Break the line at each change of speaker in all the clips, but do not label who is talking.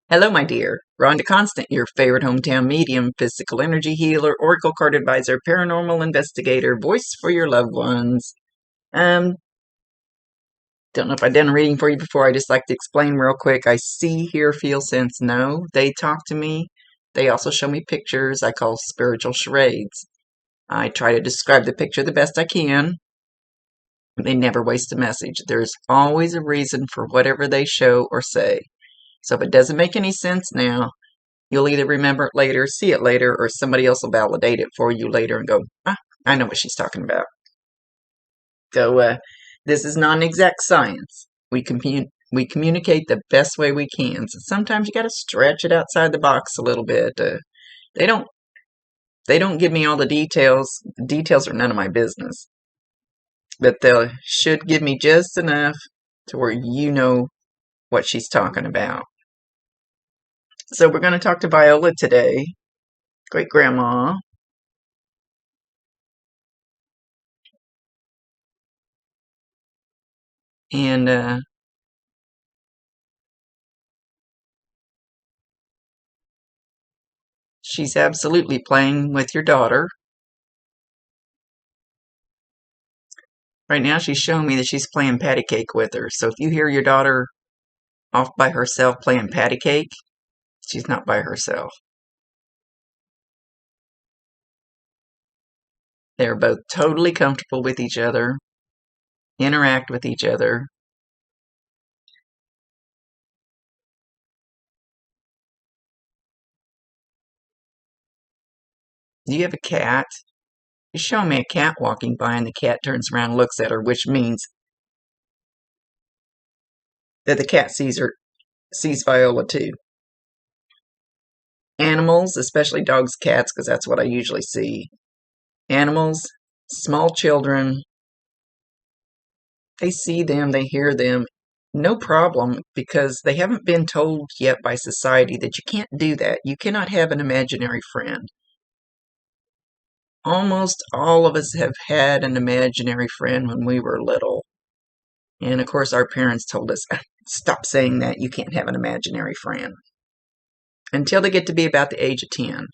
Hello, my dear. Rhonda Constant, your favorite hometown medium, physical energy healer, oracle card advisor, paranormal investigator, voice for your loved ones. Um, don't know if I've done a reading for you before. I just like to explain real quick. I see, hear, feel, sense, know. They talk to me. They also show me pictures I call spiritual charades. I try to describe the picture the best I can. They never waste a message. There's always a reason for whatever they show or say. So if it doesn't make any sense now, you'll either remember it later, see it later, or somebody else will validate it for you later and go, I know what she's talking about. So this is non-exact science. We communicate the best way we can. So sometimes you got to stretch it outside the box a little bit. They don't they don't give me all the details. The details are none of my business, but they should give me just enough to where you know what she's talking about. So we're going to talk to Viola today, great grandma, and she's absolutely playing with your daughter. Right now, she's showing me that she's playing patty cake with her. So if you hear your daughter off by herself playing patty cake, she's not by herself. They're both totally comfortable with each other, interact with each other. Do you have a cat? She's showing me a cat walking by, and the cat turns around and looks at her, which means that the cat sees Viola too. Animals, especially dogs, cats, because that's what I usually see. Animals, small children, they see them, they hear them, no problem, because they haven't been told yet by society that you can't do that. You cannot have an imaginary friend. Almost all of us have had an imaginary friend when we were little. And of course, our parents told us, stop saying that, you can't have an imaginary friend. Until they get to be about the age of 10.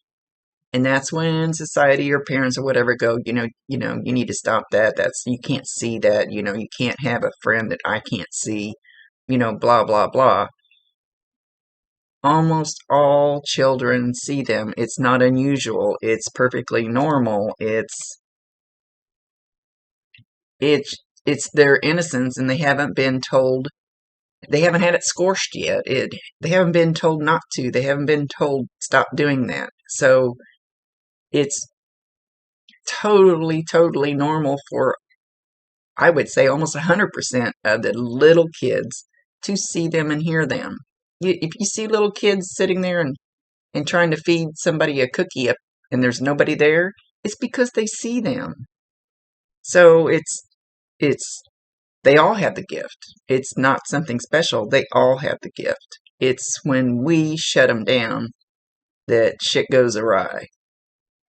And that's when society or parents or whatever go, you need to stop that. You can't see that, you can't have a friend that I can't see, blah, blah, blah. Almost all children see them. It's not unusual. It's perfectly normal. It's their innocence, and they haven't been told. They haven't had it scorched yet. They haven't been told not to. They haven't been told stop doing that. So it's totally, totally normal for, I would say, almost 100% of the little kids to see them and hear them. If you see little kids sitting there and trying to feed somebody a cookie up and there's nobody there, it's because they see them. So it's they all have the gift. It's not something special. They all have the gift. It's when we shut them down that shit goes awry.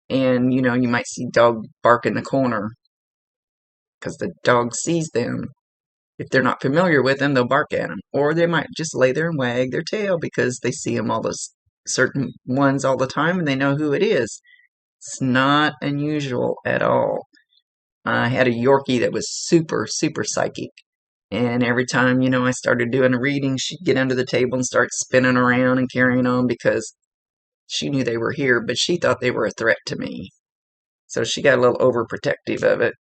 And you might see dog bark in the corner because the dog sees them. If they're not familiar with them, they'll bark at them. Or they might just lay there and wag their tail because they see them all those certain ones all the time and they know who it is. It's not unusual at all. I had a Yorkie that was super, super psychic. And every time, I started doing a reading, she'd get under the table and start spinning around and carrying on because she knew they were here, but she thought they were a threat to me. So she got a little overprotective of it.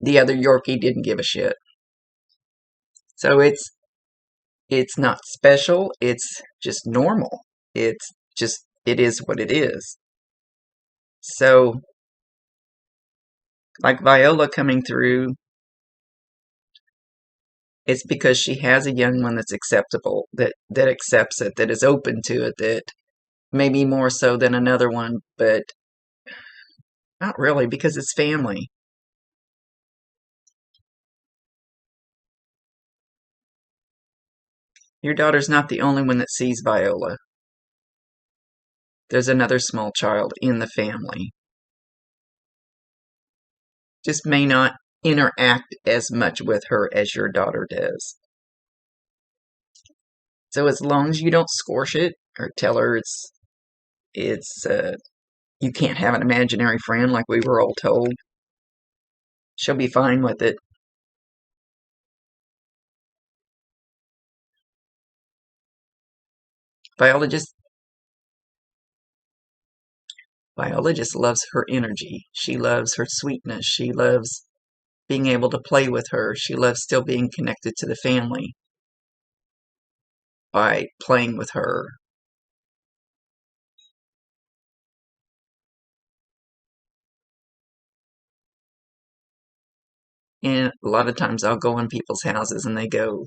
The other Yorkie didn't give a shit. So it's not special, it's just normal. It is what it is. So like Viola coming through, it's because she has a young one that's acceptable, that accepts it, that is open to it, that maybe more so than another one, but not really, because it's family. Your daughter's not the only one that sees Viola. There's another small child in the family. Just may not interact as much with her as your daughter does. So as long as you don't squash it or tell her it's you can't have an imaginary friend like we were all told, she'll be fine with it. Biologist Biologist loves her energy. She loves her sweetness. She loves being able to play with her. She loves still being connected to the family by playing with her. And a lot of times I'll go in people's houses and they go,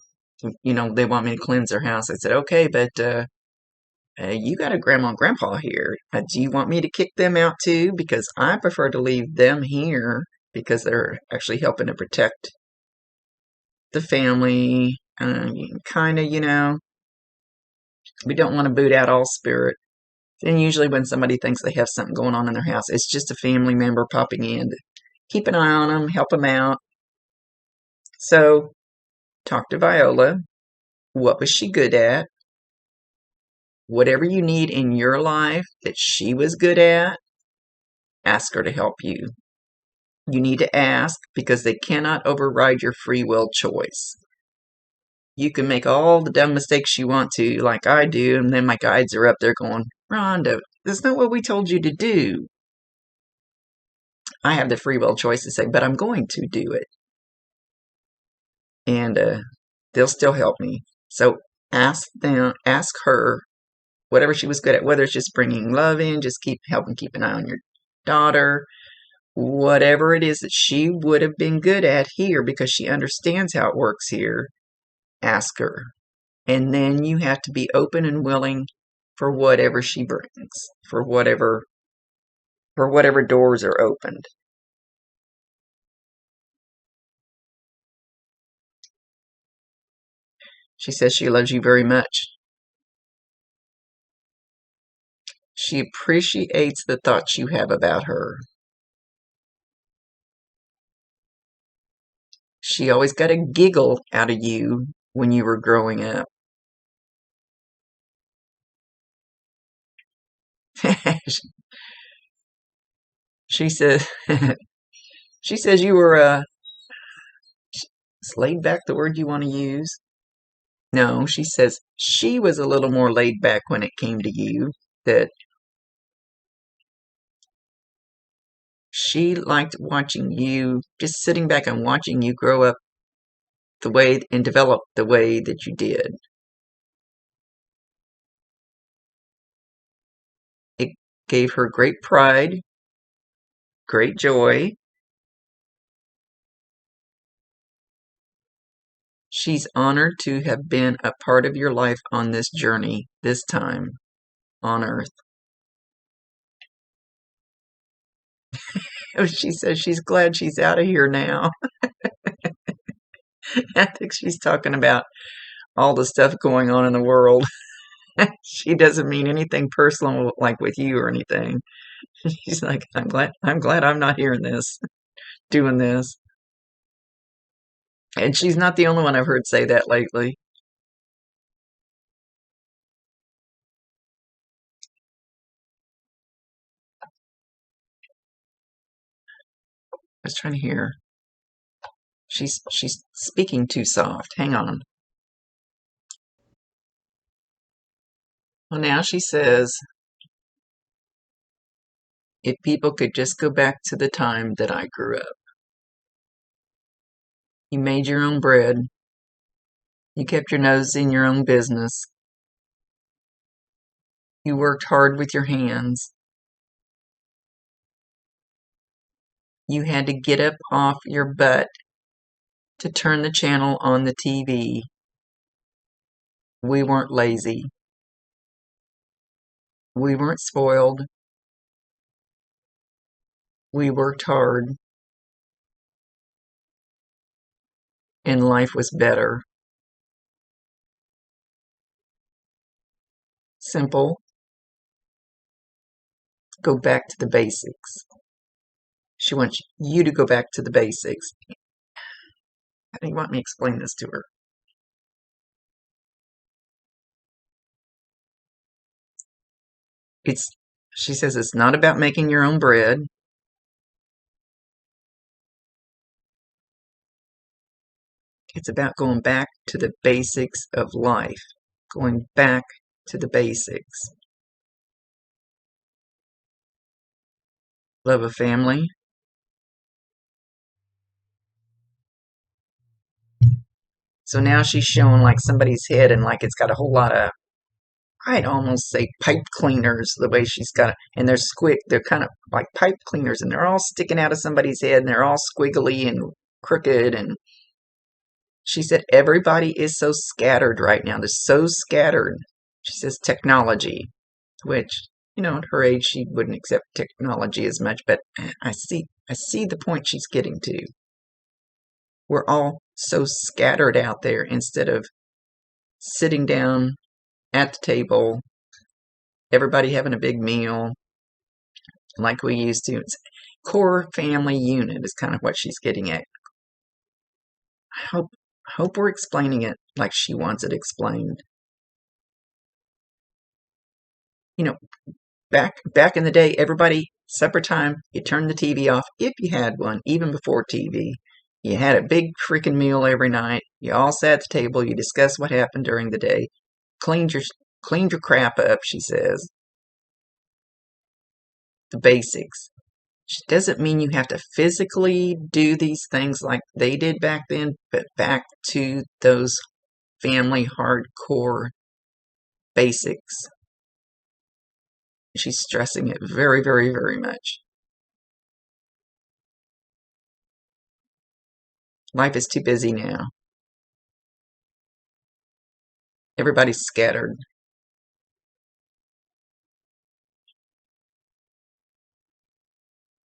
they want me to cleanse their house. I said, okay, but you got a grandma and grandpa here. Do you want me to kick them out too? Because I prefer to leave them here because they're actually helping to protect the family. Kind of, we don't want to boot out all spirit. And usually when somebody thinks they have something going on in their house, it's just a family member popping in to keep an eye on them, help them out. So talk to Viola. What was she good at? Whatever you need in your life that she was good at, ask her to help you. You need to ask because they cannot override your free will choice. You can make all the dumb mistakes you want to, like I do, and then my guides are up there going, Rhonda, that's not what we told you to do. I have the free will choice to say, but I'm going to do it. And they'll still help me. So ask her whatever she was good at, whether it's just bringing love in, just helping keep an eye on your daughter, whatever it is that she would have been good at here because she understands how it works here, ask her. And then you have to be open and willing for whatever she brings, for whatever doors are opened. She says she loves you very much. She appreciates the thoughts you have about her. She always got a giggle out of you when you were growing up. She says she says you were is laid back the word you want to use? No, she says she was a little more laid back when it came to you. That she liked watching you, just sitting back and watching you grow up the way and develop the way that you did. It gave her great pride, great joy. She's honored to have been a part of your life on this journey, this time on Earth. She says she's glad she's out of here now. I think she's talking about all the stuff going on in the world. She doesn't mean anything personal like with you or anything. She's like, I'm glad I'm not hearing this, doing this. And she's not the only one I've heard say that lately. I was trying to hear. She's speaking too soft. Hang on. Well, now she says, if people could just go back to the time that I grew up. You made your own bread. You kept your nose in your own business. You worked hard with your hands. You had to get up off your butt to turn the channel on the TV. We weren't lazy. We weren't spoiled. We worked hard. And life was better. Simple. Go back to the basics. She wants you to go back to the basics. How do you want me to explain this to her? It's, she says it's not about making your own bread. It's about going back to the basics of life. Going back to the basics. Love of family. So now she's showing like somebody's head and like it's got a whole lot of, I'd almost say pipe cleaners, the way she's got it. And they're kind of like pipe cleaners and they're all sticking out of somebody's head and they're all squiggly and crooked. And she said, everybody is so scattered right now. They're so scattered. She says technology, which, at her age, she wouldn't accept technology as much, but I see the point she's getting to. We're all so scattered out there instead of sitting down at the table, everybody having a big meal like we used to. It's core family unit is kind of what she's getting at. I hope we're explaining it like she wants it explained. Back in the day, everybody, supper time, you turned the TV off if you had one, even before TV. You had a big freaking meal every night. You all sat at the table. You discussed what happened during the day. Cleaned your crap up, she says. The basics. It doesn't mean you have to physically do these things like they did back then, but back to those family hardcore basics. She's stressing it very, very, very much. Life is too busy now. Everybody's scattered.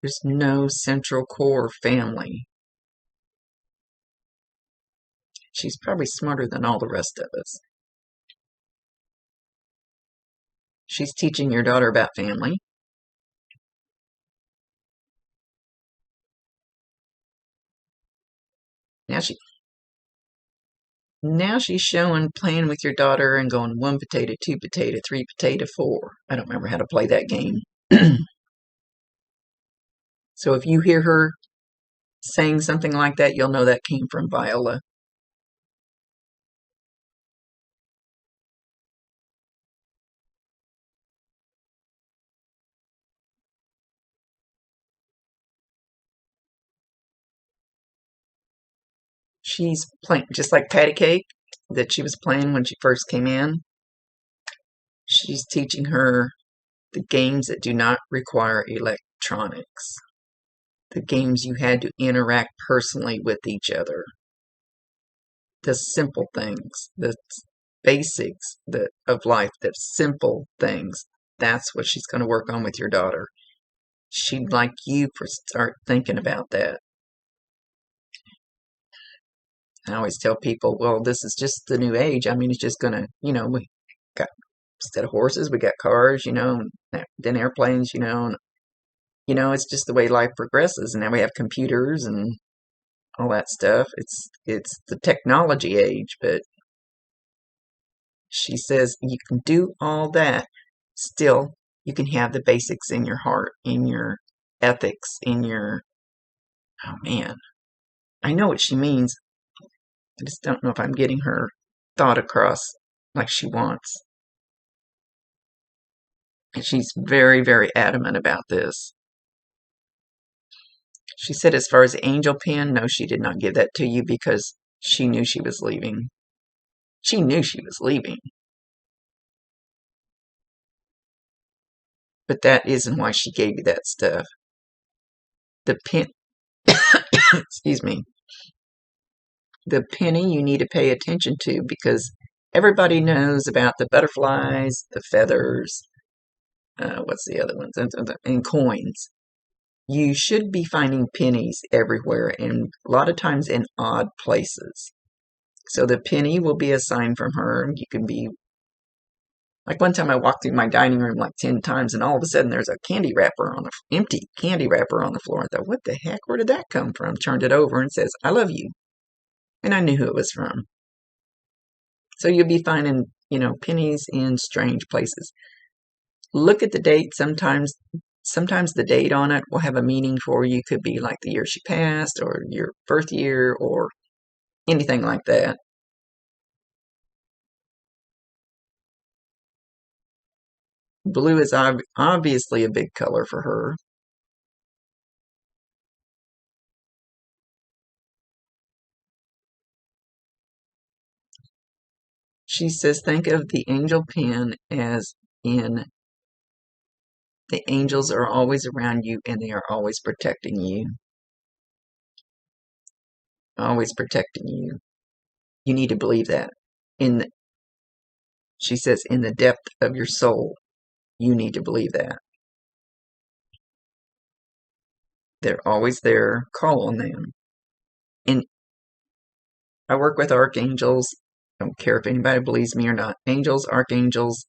There's no central core family. She's probably smarter than all the rest of us. She's teaching your daughter about family. Now she's showing playing with your daughter and going 1 potato, 2 potato, 3 potato, 4. I don't remember how to play that game. So if you hear her saying something like that, you'll know that came from Viola. She's playing just like Patty Cake that she was playing when she first came in. She's teaching her the games that do not require electronics. The games you had to interact personally with each other. The simple things, the basics of life, the simple things. That's what she's going to work on with your daughter. She'd like you to start thinking about that. I always tell people, well, this is just the new age. I mean, it's just going to, we got, instead of horses, we got cars, then airplanes, it's just the way life progresses. And now we have computers and all that stuff. It's the technology age, but she says you can do all that. Still, you can have the basics in your heart, in your ethics, oh man, I know what she means. I just don't know if I'm getting her thought across like she wants. And she's very, very adamant about this. She said as far as the angel pin, no, she did not give that to you because she knew she was leaving. She knew she was leaving. But that isn't why she gave you that stuff. The pin, excuse me, the penny you need to pay attention to because everybody knows about the butterflies, the feathers, what's the other ones, and coins. You should be finding pennies everywhere and a lot of times in odd places. So the penny will be a sign from her. You can be, like one time I walked through my dining room like 10 times and all of a sudden there's a empty candy wrapper on the floor. I thought, what the heck, where did that come from? Turned it over and it says, I love you. And I knew who it was from. So you'll be finding, pennies in strange places. Look at the date. Sometimes the date on it will have a meaning for you. Could be like the year she passed or your birth year or anything like that. Blue is obviously a big color for her. She says, think of the angel pen as in the angels are always around you and they are always protecting you. Always protecting you. You need to believe that. She says, in the depth of your soul, you need to believe that. They're always there. Call on them. And I work with archangels. I don't care if anybody believes me or not. Angels, archangels,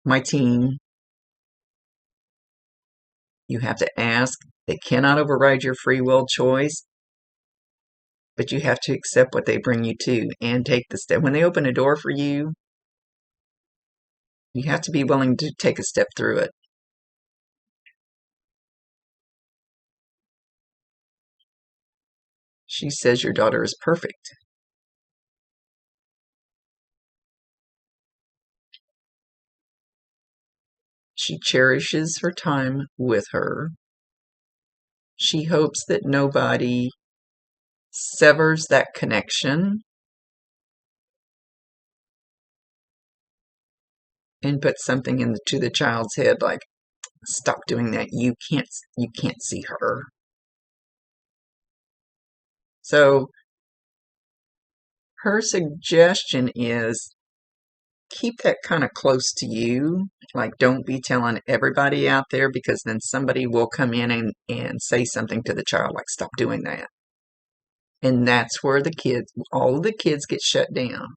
my team. You have to ask. They cannot override your free will choice, but you have to accept what they bring you to and take the step. When they open a door for you, you have to be willing to take a step through it. She says your daughter is perfect. She cherishes her time with her. She hopes that nobody severs that connection and puts something into the child's head like, stop doing that. You can't see her. So her suggestion is keep that kind of close to you. Like, don't be telling everybody out there, because then somebody will come in and say something to the child, like, stop doing that. And that's where all of the kids get shut down.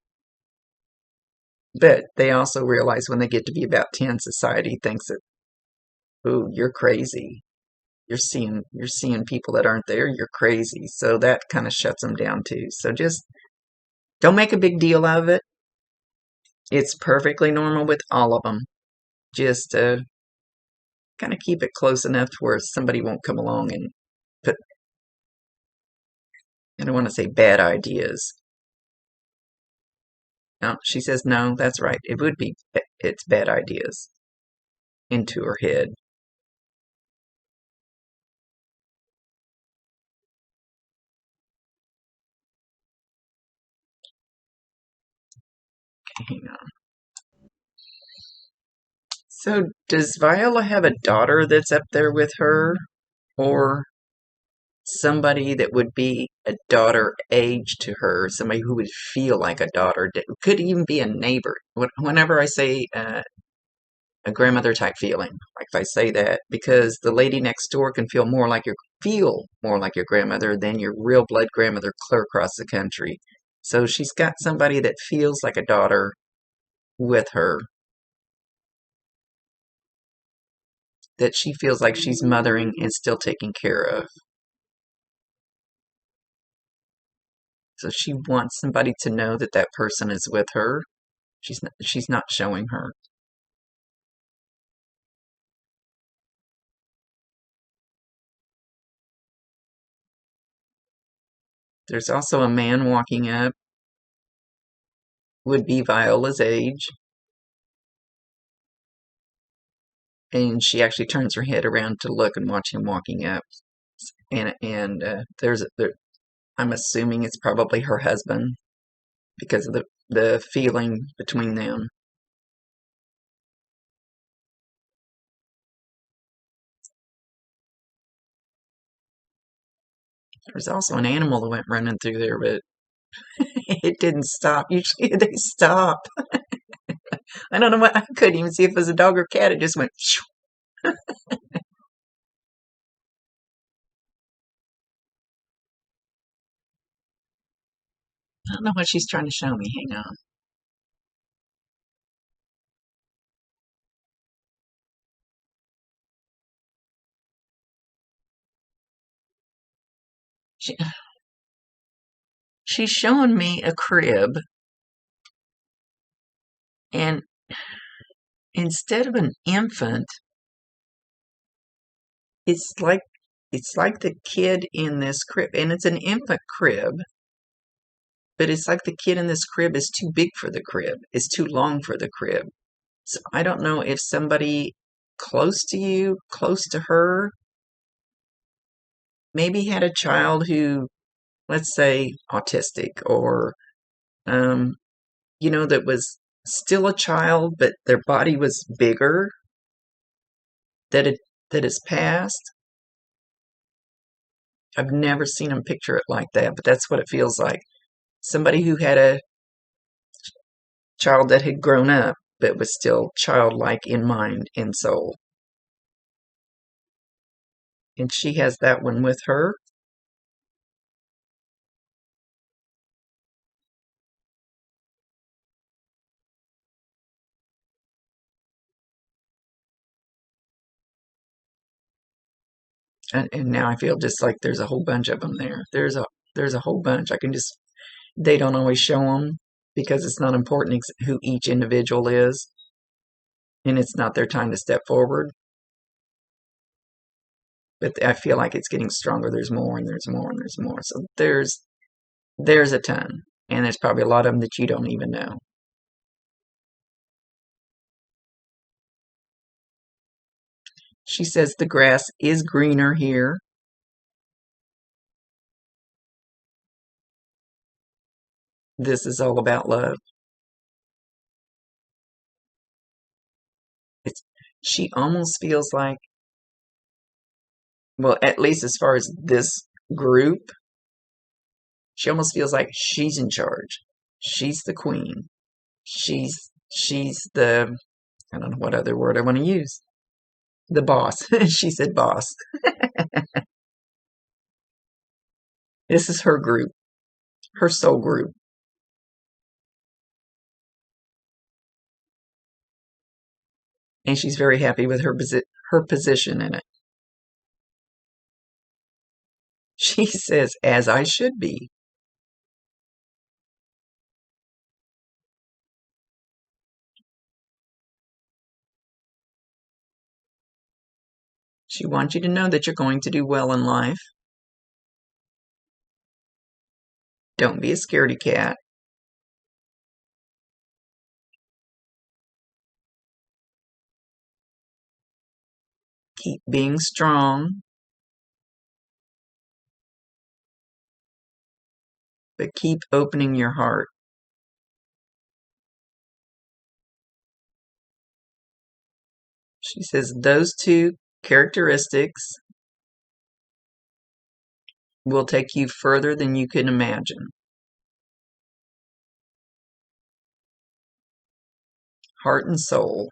But they also realize when they get to be about 10, society thinks that, ooh, you're crazy. You're seeing people that aren't there, you're crazy. So that kind of shuts them down too. So just don't make a big deal out of it. It's perfectly normal with all of them. Just kind of keep it close enough to where somebody won't come along and put, I don't want to say bad ideas. No, she says, no, that's right. It's bad ideas into her head. Hang on. So does Viola have a daughter that's up there with her? Or somebody that would be a daughter age to her, somebody who would feel like a daughter, could even be a neighbor. Whenever I say a grandmother type feeling, like if I say that, because the lady next door can feel more like your grandmother than your real blood grandmother clear across the country. So she's got somebody that feels like a daughter with her, that she feels like she's mothering and still taking care of. So she wants somebody to know that that person is with her. She's not showing her. There's also a man walking up, would be Viola's age, and she actually turns her head around to look and watch him walking up. And I'm assuming it's probably her husband because of the feeling between them. There's also an animal that went running through there, but it didn't stop. Usually they stop. I don't know what, I couldn't even see if it was a dog or cat. It just went. I don't know what she's trying to show me. Hang on. She, she's showing me a crib, and instead of an infant, it's like the kid in this crib, and it's an infant crib, but it's like the kid in this crib is too big for the crib. It's too long for the crib. So I don't know if somebody close to you, close to her, maybe had a child who, let's say, autistic, or that was still a child, but their body was bigger, that has passed. I've never seen them picture it like that, but that's what it feels like. Somebody who had a child that had grown up, but was still childlike in mind and soul. And she has that one with her. And now I feel just like there's a whole bunch of them there. There's a whole bunch. They don't always show them because it's not important who each individual is, and it's not their time to step forward. But I feel like it's getting stronger. There's more and there's more and there's more. So there's a ton, and there's probably a lot of them that you don't even know. She says the grass is greener here. This is all about love. She almost feels like, well, at least as far as this group, she almost feels like she's in charge. She's the queen. She's the, I don't know what other word I want to use. The boss. She said boss. This is her group, her soul group. And she's very happy with her position in it. She says, as I should be. She wants you to know that you're going to do well in life. Don't be a scaredy cat. Keep being strong, but keep opening your heart. She says those two characteristics will take you further than you can imagine. Heart and soul.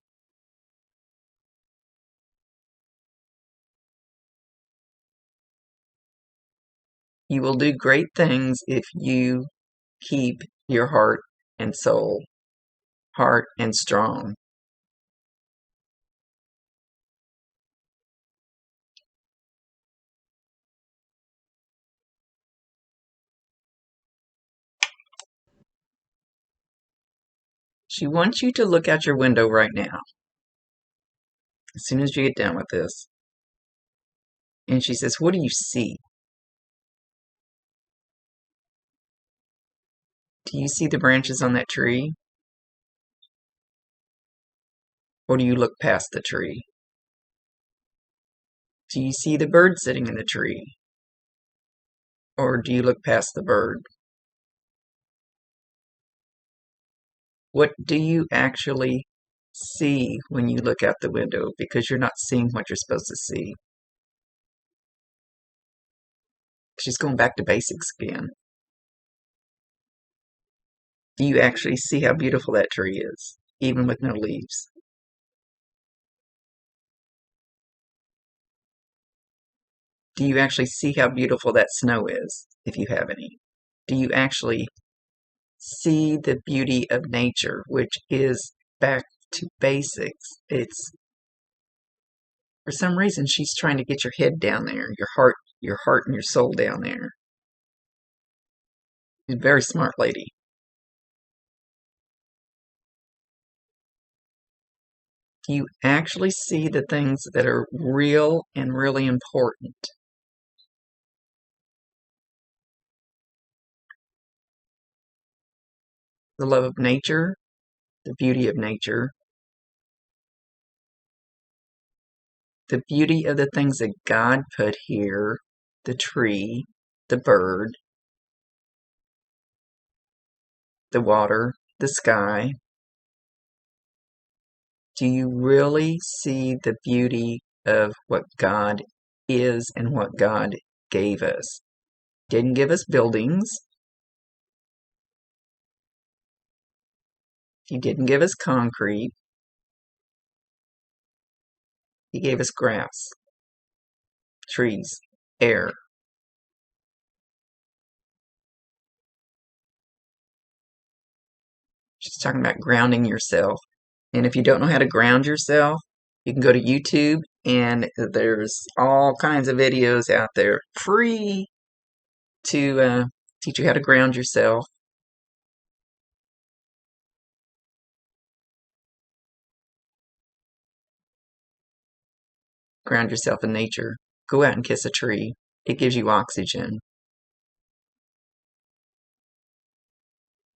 You will do great things if you keep your heart and soul, heart and strong. She wants you to look out your window right now, as soon as you get done with this. And she says, what do you see? Do you see the branches on that tree? Or do you look past the tree? Do you see the bird sitting in the tree? Or do you look past the bird? What do you actually see when you look out the window? Because you're not seeing what you're supposed to see. She's going back to basics again. Do you actually see how beautiful that tree is, even with no leaves? Do you actually see how beautiful that snow is, if you have any? Do you actually see the beauty of nature, which is back to basics? It's, for some reason, she's trying to get your head down there, your heart and your soul down there. She's a very smart lady. you actually see the things that are real and really important. The love of nature, the beauty of nature, the beauty of the things that God put here, the tree, the bird, the water, the sky. Do you really see the beauty of what God is and what God gave us? Didn't give us buildings. He didn't give us concrete. He gave us grass, trees, air. She's talking about grounding yourself. And if you don't know how to ground yourself, you can go to YouTube, and there's all kinds of videos out there free to teach you how to ground yourself. Ground yourself in nature. Go out and kiss a tree. It gives you oxygen.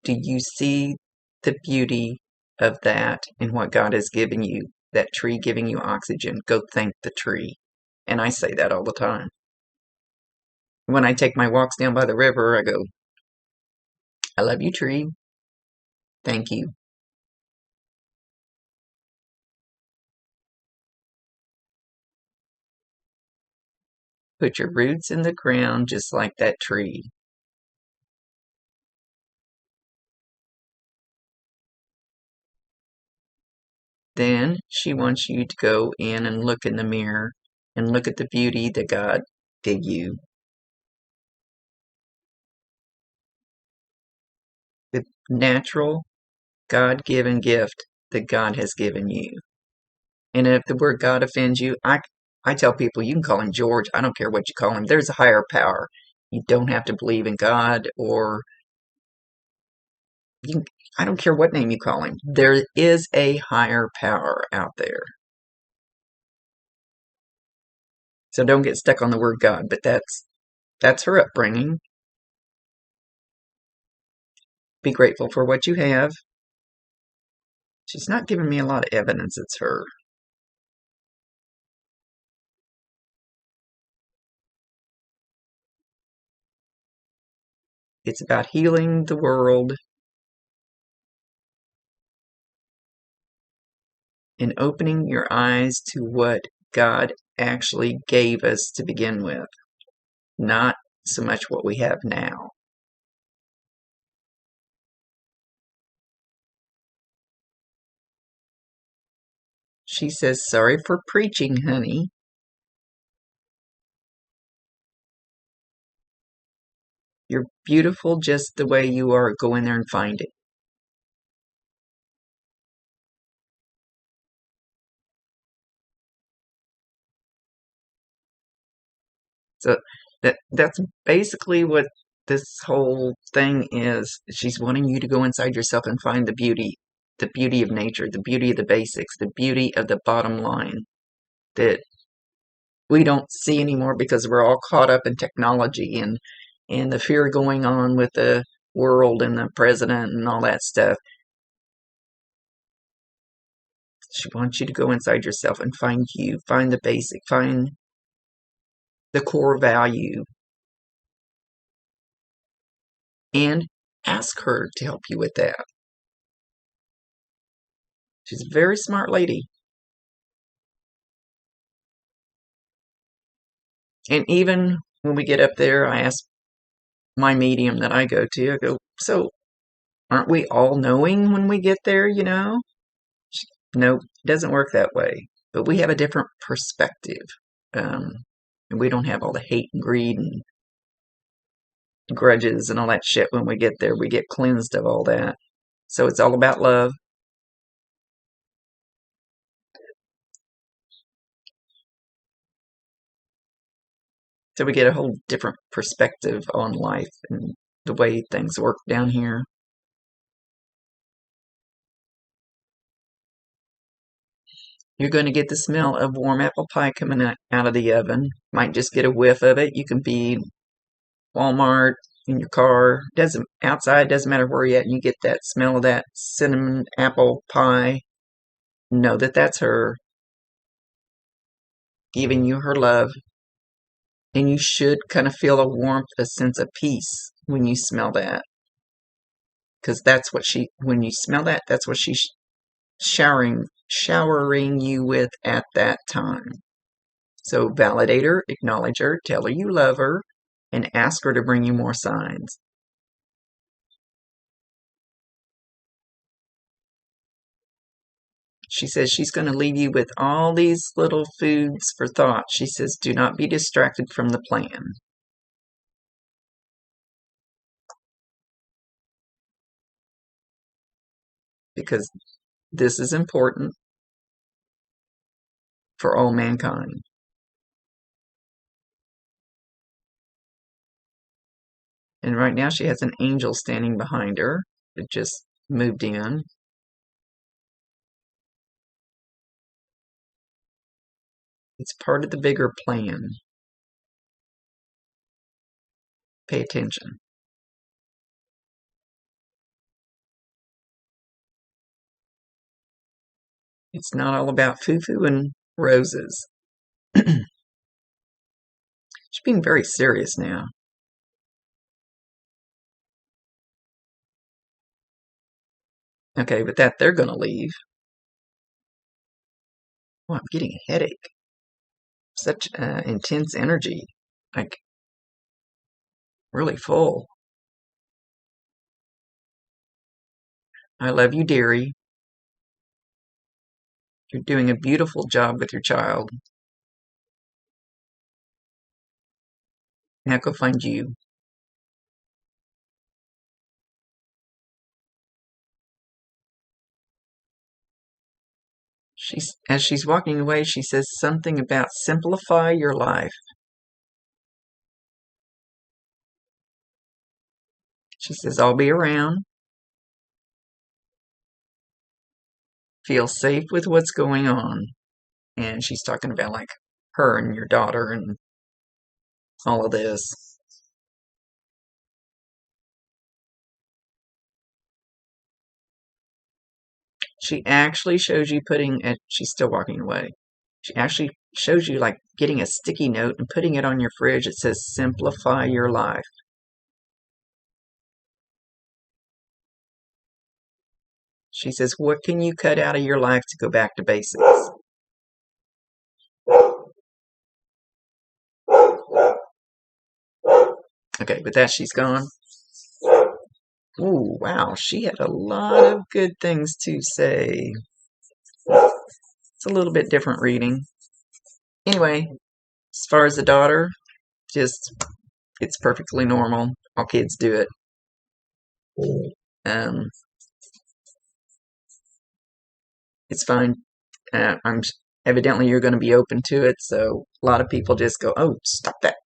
Do you see the beauty of that in what God has given you? That tree giving you oxygen. Go thank the tree. And I say that all the time. When I take my walks down by the river, I go, I love you, tree. Thank you. Put your roots in the ground just like that tree. Then she wants you to go in and look in the mirror and look at the beauty that God gave you. The natural, God-given gift that God has given you. And if the word God offends you, I tell people you can call him George. I don't care what you call him. There's a higher power. You don't have to believe in God, or I don't care what name you call him. There is a higher power out there. So don't get stuck on the word God, but that's her upbringing. Be grateful for what you have. She's not giving me a lot of evidence it's her. It's about healing the world and opening your eyes to what God actually gave us to begin with, not so much what we have now. She says, sorry for preaching, honey. You're beautiful just the way you are. Go in there and find it. So that's basically what this whole thing is. She's wanting you to go inside yourself and find the beauty of nature, the beauty of the basics, the beauty of the bottom line that we don't see anymore because we're all caught up in technology and the fear going on with the world and the president and all that stuff. She wants you to go inside yourself and find you, find the basic, find the core value, and ask her to help you with that. She's a very smart lady. And even when we get up there, I ask my medium that I go to, I go, so aren't we all knowing when we get there, you know? No, it doesn't work that way. But we have a different perspective. And we don't have all the hate and greed and grudges and all that shit when we get there. We get cleansed of all that. So it's all about love. So we get a whole different perspective on life and the way things work down here. You're going to get the smell of warm apple pie coming out of the oven. Might just get a whiff of it. You can be Walmart, in your car, doesn't outside, doesn't matter where you're at, and you get that smell of that cinnamon apple pie. Know that that's her giving you her love. And you should kind of feel a warmth, a sense of peace when you smell that. Because that's what when you smell that, that's what she's showering you with at that time. So validate her, acknowledge her, tell her you love her, and ask her to bring you more signs. She says she's going to leave you with all these little foods for thought. She says, do not be distracted from the plan. Because this is important for all mankind. And right now she has an angel standing behind her that just moved in. It's part of the bigger plan. Pay attention. It's not all about foo-foo and roses. She's being very serious now. Okay, but they're going to leave. Oh, I'm getting a headache. Such intense energy. Like, really full. I love you, dearie. You're doing a beautiful job with your child. Now go find you. As she's walking away, she says something about simplify your life. She says, I'll be around. Feel safe with what's going on. And she's talking about like her and your daughter and all of this. She actually shows you she's still walking away. She actually shows you like getting a sticky note and putting it on your fridge. It says, simplify your life. She says, what can you cut out of your life to go back to basics? Okay, with that, she's gone. Ooh, wow, she had a lot of good things to say. It's a little bit different reading. Anyway, as far as the daughter, it's perfectly normal. All kids do it. It's fine. Evidently you're going to be open to it, so a lot of people just go, oh, stop that.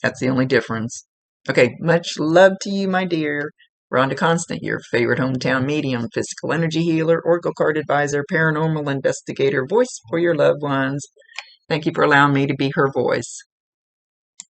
That's the only difference. Okay, much love to you, my dear. Rhonda Constant, your favorite hometown medium, physical energy healer, oracle card advisor, paranormal investigator, voice for your loved ones. Thank you for allowing me to be her voice.